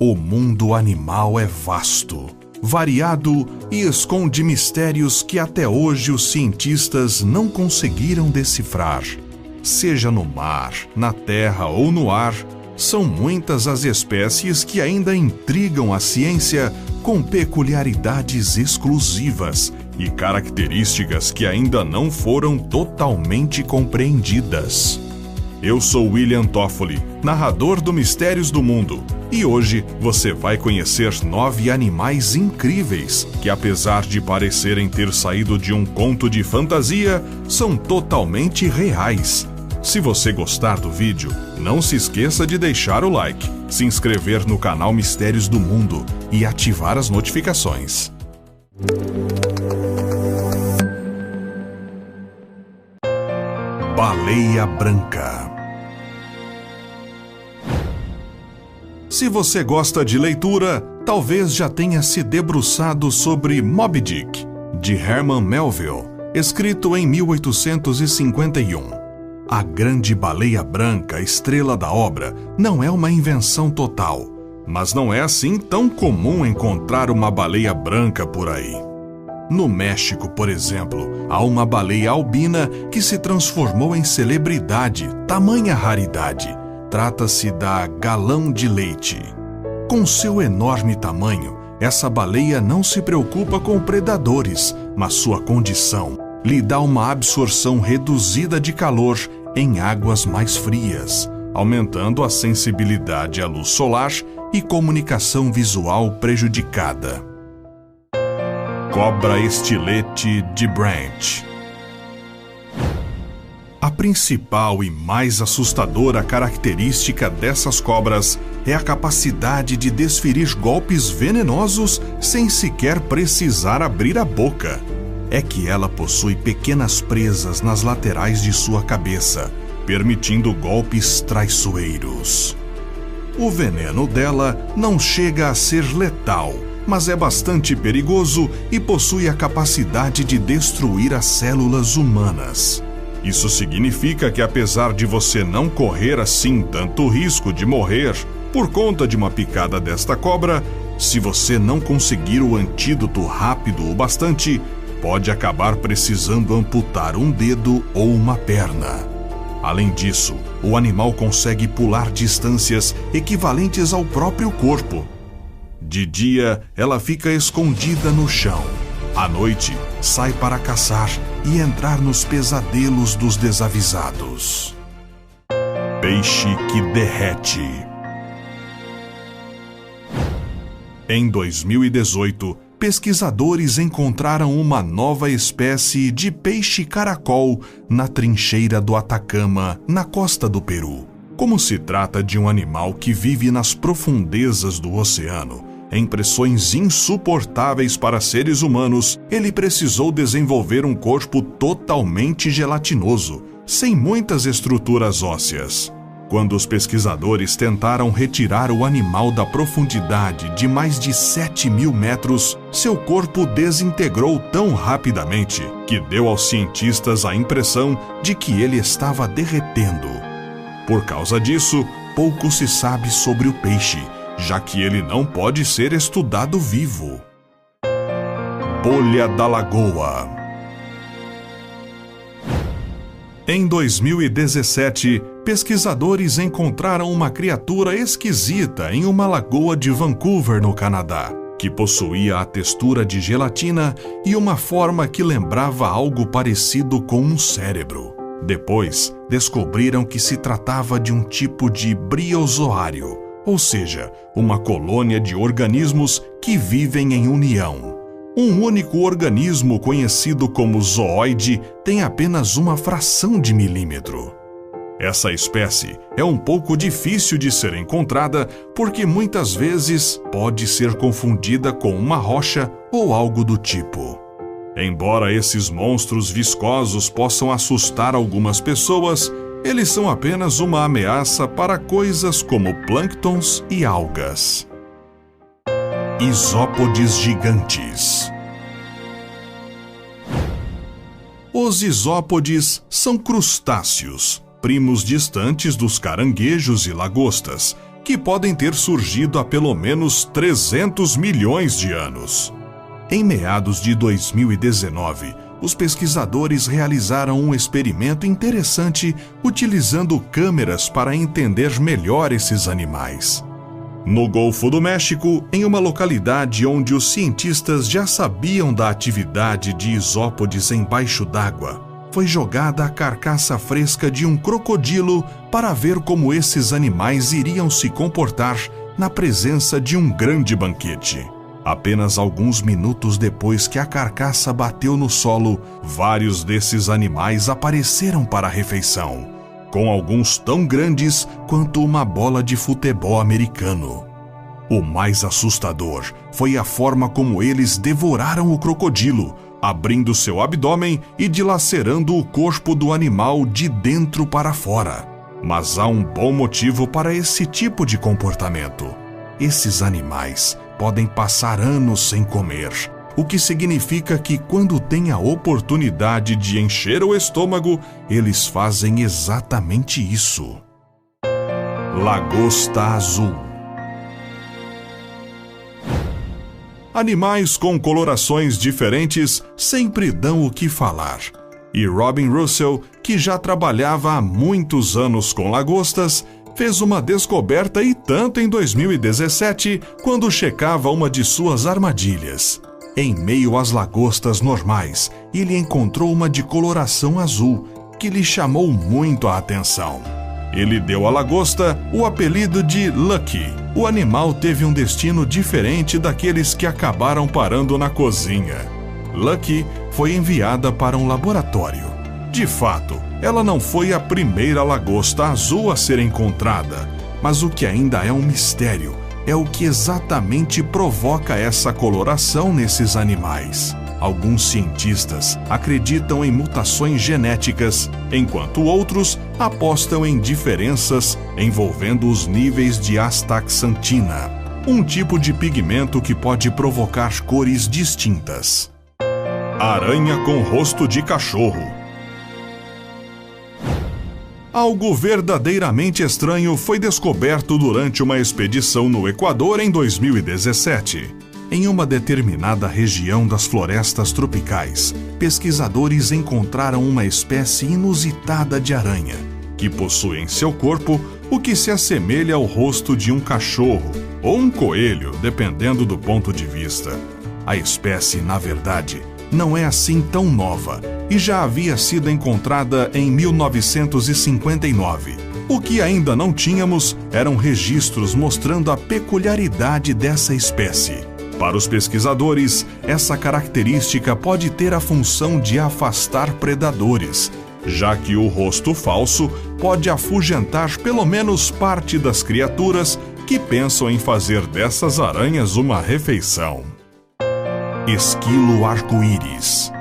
O mundo animal é vasto, variado e esconde mistérios que até hoje os cientistas não conseguiram decifrar. Seja no mar, na terra ou no ar, são muitas as espécies que ainda intrigam a ciência com peculiaridades exclusivas e características que ainda não foram totalmente compreendidas. Eu sou William Toffoli, narrador do Mistérios do Mundo, e hoje você vai conhecer 9 animais incríveis que, apesar de parecerem ter saído de um conto de fantasia, são totalmente reais. Se você gostar do vídeo, não se esqueça de deixar o like, se inscrever no canal Mistérios do Mundo e ativar as notificações. Baleia branca. Se você gosta de leitura, talvez já tenha se debruçado sobre Moby Dick, de Herman Melville, escrito em 1851. A grande baleia branca, estrela da obra, não é uma invenção total, mas não é assim tão comum encontrar uma baleia branca por aí. No México, por exemplo, há uma baleia albina que se transformou em celebridade, tamanha raridade. Trata-se da galão de leite. Com seu enorme tamanho, essa baleia não se preocupa com predadores, mas sua condição lhe dá uma absorção reduzida de calor em águas mais frias, aumentando a sensibilidade à luz solar e comunicação visual prejudicada. Cobra estilete de Brandt. A principal e mais assustadora característica dessas cobras é a capacidade de desferir golpes venenosos sem sequer precisar abrir a boca. É que ela possui pequenas presas nas laterais de sua cabeça, permitindo golpes traiçoeiros. O veneno dela não chega a ser letal, mas é bastante perigoso e possui a capacidade de destruir as células humanas. Isso significa que, apesar de você não correr assim tanto risco de morrer por conta de uma picada desta cobra, se você não conseguir o antídoto rápido o bastante, pode acabar precisando amputar um dedo ou uma perna. Além disso, o animal consegue pular distâncias equivalentes ao próprio corpo. De dia, ela fica escondida no chão. À noite, sai para caçar e entrar nos pesadelos dos desavisados. Peixe que derrete. Em 2018, pesquisadores encontraram uma nova espécie de peixe caracol na trincheira do Atacama, na costa do Peru. Como se trata de um animal que vive nas profundezas do oceano, em pressões insuportáveis para seres humanos, ele precisou desenvolver um corpo totalmente gelatinoso, sem muitas estruturas ósseas. Quando os pesquisadores tentaram retirar o animal da profundidade de mais de 7.000 metros, seu corpo desintegrou tão rapidamente que deu aos cientistas a impressão de que ele estava derretendo. Por causa disso, pouco se sabe sobre o peixe, já que ele não pode ser estudado vivo. Bolha da Lagoa. Em 2017, pesquisadores encontraram uma criatura esquisita em uma lagoa de Vancouver, no Canadá, que possuía a textura de gelatina e uma forma que lembrava algo parecido com um cérebro. Depois, descobriram que se tratava de um tipo de briozoário, ou seja, uma colônia de organismos que vivem em união. Um único organismo conhecido como zooide tem apenas uma fração de milímetro. Essa espécie é um pouco difícil de ser encontrada porque muitas vezes pode ser confundida com uma rocha ou algo do tipo. Embora esses monstros viscosos possam assustar algumas pessoas, eles são apenas uma ameaça para coisas como plânctons e algas. Isópodes gigantes. Os isópodes são crustáceos, primos distantes dos caranguejos e lagostas, que podem ter surgido há pelo menos 300 milhões de anos. Em meados de 2019, os pesquisadores realizaram um experimento interessante utilizando câmeras para entender melhor esses animais. No Golfo do México, em uma localidade onde os cientistas já sabiam da atividade de isópodes embaixo d'água, foi jogada a carcaça fresca de um crocodilo para ver como esses animais iriam se comportar na presença de um grande banquete. Apenas alguns minutos depois que a carcaça bateu no solo, vários desses animais apareceram para a refeição, com alguns tão grandes quanto uma bola de futebol americano. O mais assustador foi a forma como eles devoraram o crocodilo, abrindo seu abdômen e dilacerando o corpo do animal de dentro para fora. Mas há um bom motivo para esse tipo de comportamento. Esses animais podem passar anos sem comer, o que significa que quando têm a oportunidade de encher o estômago, eles fazem exatamente isso. Lagosta azul. Animais com colorações diferentes sempre dão o que falar. E Robin Russell, que já trabalhava há muitos anos com lagostas, fez uma descoberta e tanto em 2017, quando checava uma de suas armadilhas. Em meio às lagostas normais, ele encontrou uma de coloração azul, que lhe chamou muito a atenção. Ele deu à lagosta o apelido de Lucky. O animal teve um destino diferente daqueles que acabaram parando na cozinha. Lucky foi enviada para um laboratório. De fato, ela não foi a primeira lagosta azul a ser encontrada, mas o que ainda é um mistério é o que exatamente provoca essa coloração nesses animais. Alguns cientistas acreditam em mutações genéticas, enquanto outros apostam em diferenças envolvendo os níveis de astaxantina, um tipo de pigmento que pode provocar cores distintas. Aranha com rosto de cachorro. Algo verdadeiramente estranho foi descoberto durante uma expedição no Equador em 2017. Em uma determinada região das florestas tropicais, pesquisadores encontraram uma espécie inusitada de aranha, que possui em seu corpo o que se assemelha ao rosto de um cachorro ou um coelho, dependendo do ponto de vista. A espécie, na verdade, não é assim tão nova e já havia sido encontrada em 1959. O que ainda não tínhamos eram registros mostrando a peculiaridade dessa espécie. Para os pesquisadores, essa característica pode ter a função de afastar predadores, já que o rosto falso pode afugentar pelo menos parte das criaturas que pensam em fazer dessas aranhas uma refeição. Esquilo arco-íris.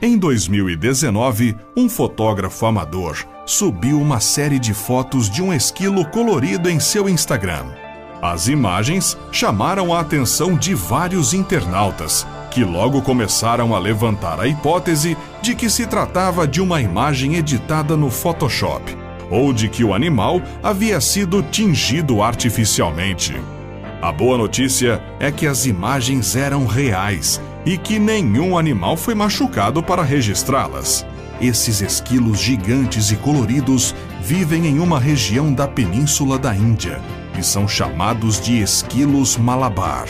Em 2019, um fotógrafo amador subiu uma série de fotos de um esquilo colorido em seu Instagram. As imagens chamaram a atenção de vários internautas, que logo começaram a levantar a hipótese de que se tratava de uma imagem editada no Photoshop, ou de que o animal havia sido tingido artificialmente. A boa notícia é que as imagens eram reais e que nenhum animal foi machucado para registrá-las. Esses esquilos gigantes e coloridos vivem em uma região da Península da Índia e são chamados de esquilos malabar.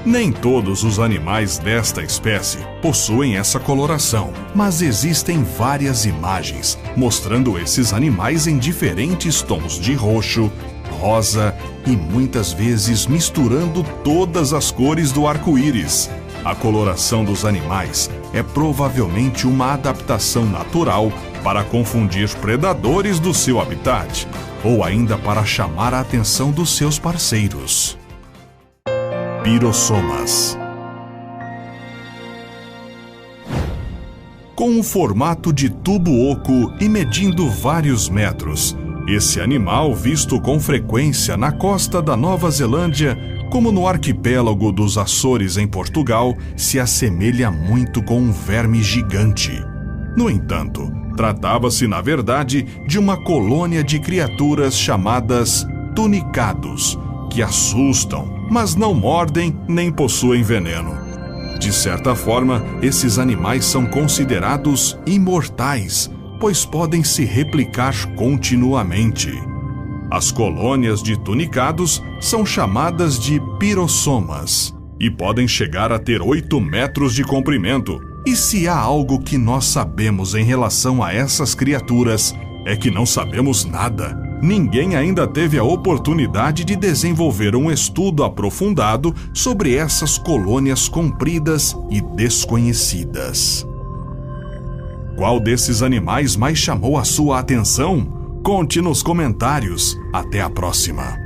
Nem todos os animais desta espécie possuem essa coloração, mas existem várias imagens mostrando esses animais em diferentes tons de roxo, rosa e muitas vezes misturando todas as cores do arco-íris. A coloração dos animais é provavelmente uma adaptação natural para confundir predadores do seu habitat, ou ainda para chamar a atenção dos seus parceiros. Pirossomas. Com um formato de tubo oco e medindo vários metros, esse animal, visto com frequência na costa da Nova Zelândia, como no arquipélago dos Açores em Portugal, se assemelha muito com um verme gigante. No entanto, tratava-se, na verdade, de uma colônia de criaturas chamadas tunicados, que assustam, mas não mordem nem possuem veneno. De certa forma, esses animais são considerados imortais, pois podem se replicar continuamente. As colônias de tunicados são chamadas de pirossomas e podem chegar a ter 8 metros de comprimento. E se há algo que nós sabemos em relação a essas criaturas, é que não sabemos nada. Ninguém ainda teve a oportunidade de desenvolver um estudo aprofundado sobre essas colônias compridas e desconhecidas. Qual desses animais mais chamou a sua atenção? Conte nos comentários. Até a próxima!